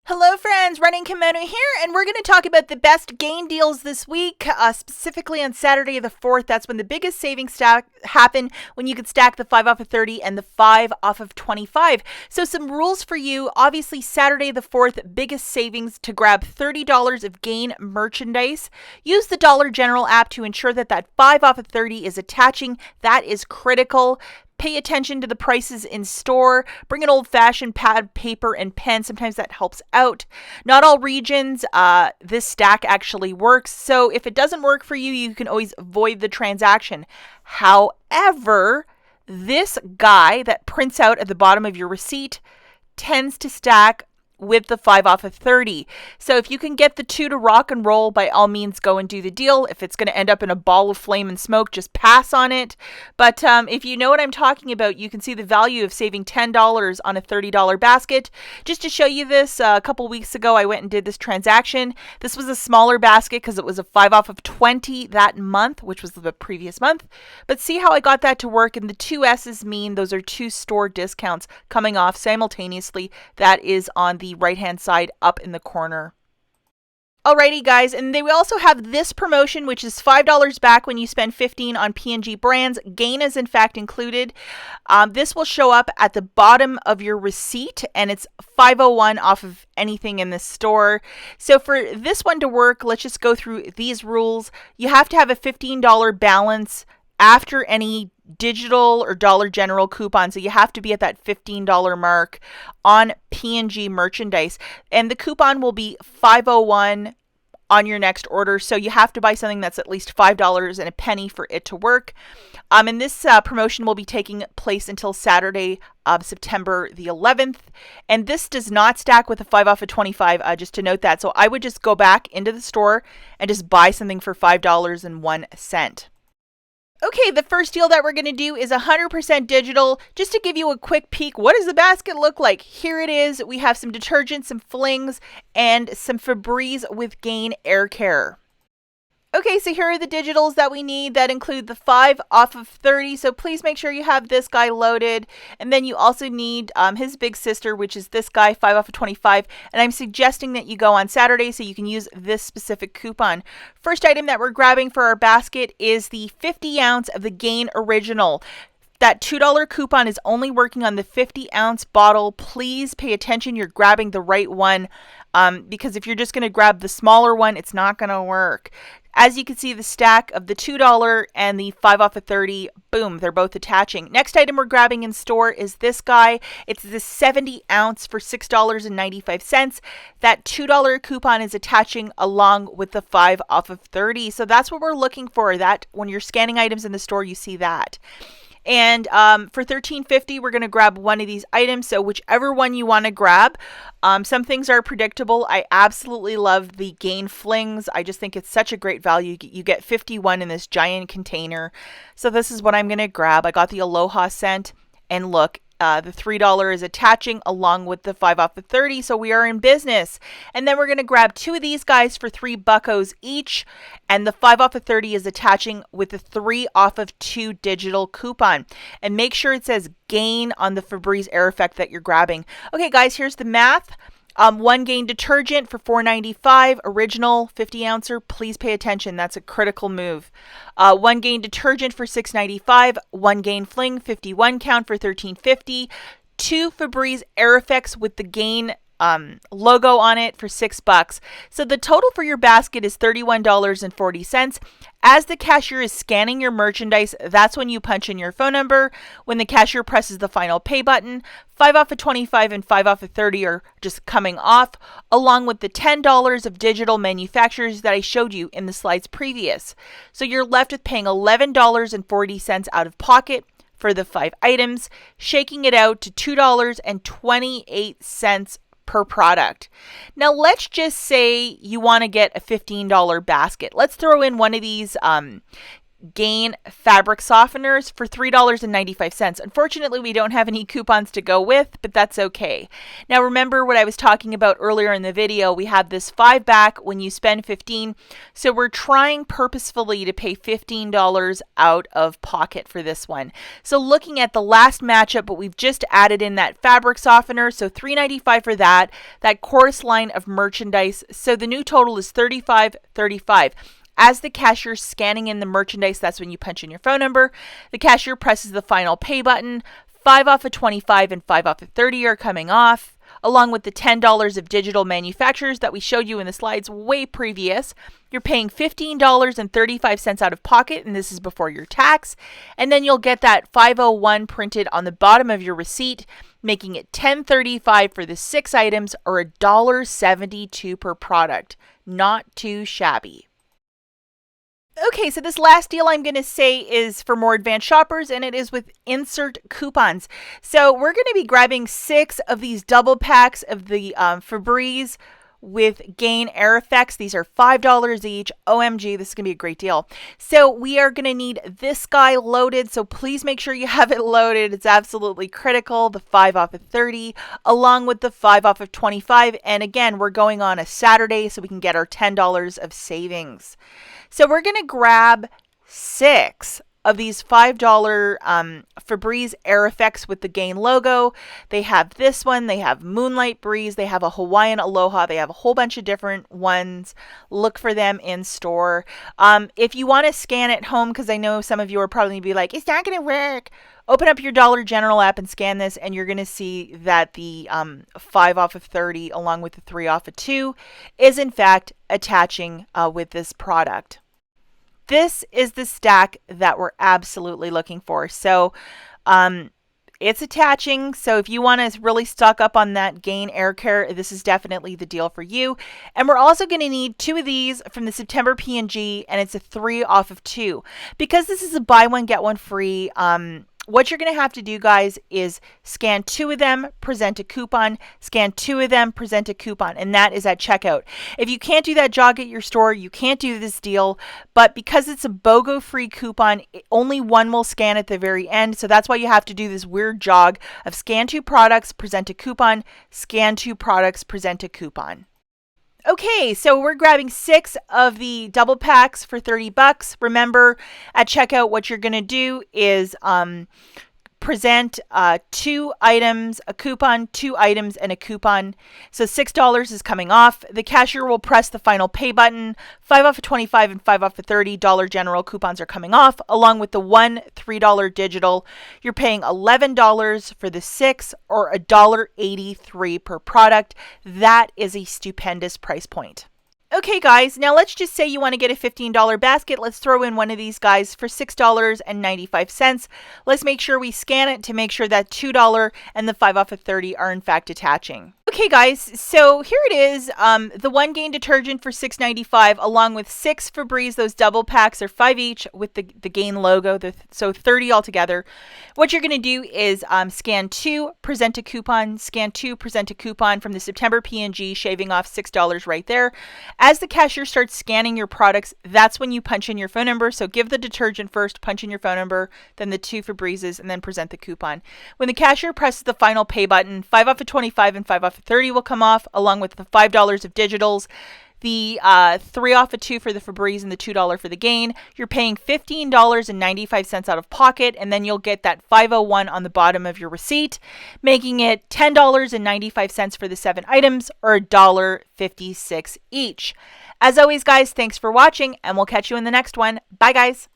Hello friends, Running Kimono here, and we're going to talk about the best gain deals this week, specifically on Saturday the 4th. That's when the biggest savings stack happen, when you can stack the 5 off of 30 and the 5 off of 25. So some rules for you. Obviously, Saturday the 4th, biggest savings to grab $30 of gain merchandise. Use the Dollar General app to ensure that 5 off of 30 is attaching. That is critical. Pay attention to the prices in store. Bring an old-fashioned pad, paper, and pen. Sometimes that helps out. Not all regions, this stack actually works. So if it doesn't work for you, you can always void the transaction. However, this guy that prints out at the bottom of your receipt tends to stack with the 5 off of 30. So if you can get the 2 to rock and roll, by all means go and do the deal. If it's going to end up in a ball of flame and smoke, just pass on it. But if you know what I'm talking about, you can see the value of saving $10 on a $30 basket. Just to show you this, a couple weeks ago I went and did this transaction. This was a smaller basket because it was a 5 off of 20 that month, which was the previous month. But see how I got that to work, and the 2 S's mean those are 2 store discounts coming off simultaneously. That is on the right-hand side up in the corner. Alrighty guys, and they will also have this promotion, which is $5 back when you spend $15 on P&G brands. Gain is in fact included. This will show up at the bottom of your receipt, and it's $5.01 off of anything in the store. So for this one to work, let's just go through these rules. You have to have a $15 balance after any digital or Dollar General coupon. So you have to be at that $15 mark on P&G merchandise. And the coupon will be $5.01 on your next order. So you have to buy something that's at least $5 and a penny for it to work. And this promotion will be taking place until Saturday, September the 11th. And this does not stack with a 5 off of 25, just to note that. So I would just go back into the store and just buy something for $5.01. Okay, the first deal that we're going to do is 100% digital. Just to give you a quick peek, what does the basket look like? Here it is. We have some detergent, some flings, and some Febreze with Gain Air Care. Okay, so here are the digitals that we need that include the 5 off of 30. So please make sure you have this guy loaded. And then you also need his big sister, which is this guy, 5 off of 25. And I'm suggesting that you go on Saturday so you can use this specific coupon. First item that we're grabbing for our basket is the 50 ounce of the Gain Original. That $2 coupon is only working on the 50 ounce bottle. Please pay attention. You're grabbing the right one because if you're just going to grab the smaller one, it's not going to work. As you can see, the stack of the $2 and the 5 off of 30, boom, they're both attaching. Next item we're grabbing in store is this guy. It's the 70 ounce for $6.95. That $2 coupon is attaching along with the 5 off of 30. So that's what we're looking for. That when you're scanning items in the store, you see that. And for $13.50, we're going to grab one of these items. So whichever one you want to grab. Some things are predictable. I absolutely love the Gain Flings. I just think it's such a great value. You get 51 in this giant container. So this is what I'm going to grab. I got the Aloha scent. And look, the $3 is attaching along with the 5 off of 30. So we are in business. And then we're going to grab 2 of these guys for $3 each. And the 5 off of 30 is attaching with the 3 off of 2 digital coupon. And make sure it says Gain on the Febreze Air Effect that you're grabbing. Okay, guys, here's the math. 1 Gain detergent for $4.95, original 50 ouncer. Please pay attention. That's a critical move. 1 Gain detergent for $6.95. 1 Gain Fling 51 count for $13.50. 2 Febreze Air Effects with the Gain logo on it for $6. So the total for your basket is $31.40. As the cashier is scanning your merchandise, that's when you punch in your phone number. When the cashier presses the final pay button, 5 off of 25 and 5 off of 30 are just coming off, along with the $10 of digital manufacturers that I showed you in the slides previous. So you're left with paying $11.40 out of pocket for the 5 items, shaking it out to $2.28 per product. Now let's just say you want to get a $15 basket. Let's throw in one of these Gain fabric softeners for $3.95. Unfortunately, we don't have any coupons to go with, but that's okay. Now remember what I was talking about earlier in the video. We have this 5 back when you spend $15. So we're trying purposefully to pay $15 out of pocket for this one. So looking at the last matchup, but we've just added in that fabric softener. So $3.95 for that chorus line of merchandise. So the new total is $35.35. As the cashier's scanning in the merchandise, that's when you punch in your phone number. The cashier presses the final pay button. 5 off of 25 and 5 off of 30 are coming off, along with the $10 of digital manufacturers that we showed you in the slides way previous. You're paying $15.35 out of pocket, and this is before your tax. And then you'll get that 501 printed on the bottom of your receipt, making it $10.35 for the 6 items or $1.72 per product. Not too shabby. Okay, so this last deal I'm going to say is for more advanced shoppers, and it is with insert coupons. So we're going to be grabbing 6 of these double packs of the Febreze with Gain Air Effects. These are $5 each. OMG, this is going to be a great deal. So we are going to need this guy loaded, so please make sure you have it loaded. It's absolutely critical. The 5 off of 30, along with the 5 off of 25. And again, we're going on a Saturday, so we can get our $10 of savings. So we're going to grab 6 of these $5 Febreze Air Effects with the Gain logo. They have this one. They have Moonlight Breeze. They have a Hawaiian Aloha. They have a whole bunch of different ones. Look for them in store. If you want to scan at home, because I know some of you are probably going to be like, it's not going to work. Open up your Dollar General app and scan this, and you're going to see that the 5 off of 30 along with the 3 off of 2 is in fact attaching with this product. This is the stack that we're absolutely looking for. So it's attaching. So if you want to really stock up on that Gain Air Care, this is definitely the deal for you. And we're also going to need 2 of these from the September P&G, and it's a 3 off of 2. Because this is a buy one, get one free, what you're going to have to do, guys, is scan 2 of them, present a coupon, scan 2 of them, present a coupon, and that is at checkout. If you can't do that jog at your store, you can't do this deal, but because it's a BOGO free coupon, only one will scan at the very end, so that's why you have to do this weird jog of scan 2 products, present a coupon, scan 2 products, present a coupon. Okay, so we're grabbing 6 of the double packs for $30. Remember, at checkout, what you're going to do is present 2 items, a coupon, 2 items, and a coupon. So $6 is coming off. The cashier will press the final pay button. 5 off of 25 and 5 off of 30 Dollar General coupons are coming off, along with the one $3 digital. You're paying $11 for the 6 or $1.83 per product. That is a stupendous price point. Okay, guys, now let's just say you want to get a $15 basket. Let's throw in one of these guys for $6.95. Let's make sure we scan it to make sure that $2 and the 5 off of 30 are in fact attaching. Okay, guys, so here it is. The one Gain detergent for $6.95 along with 6 Febreze. Those double packs are 5 each with the Gain logo, so 30 altogether. What you're going to do is scan 2, present a coupon, scan 2, present a coupon from the September P&G, shaving off $6 right there. As the cashier starts scanning your products, that's when you punch in your phone number. So give the detergent first, punch in your phone number, then the 2 Febrezes, and then present the coupon. When the cashier presses the final pay button, 5 off of 25 and 5 off of 30 will come off, along with the $5 of digitals, the 3 off of 2 for the Febreze, and the $2 for the Gain. You're paying $15.95 out of pocket, and then you'll get that 501 on the bottom of your receipt, making it $10.95 for the 7 items or $1.56 each. As always, guys, thanks for watching, and we'll catch you in the next one. Bye, guys.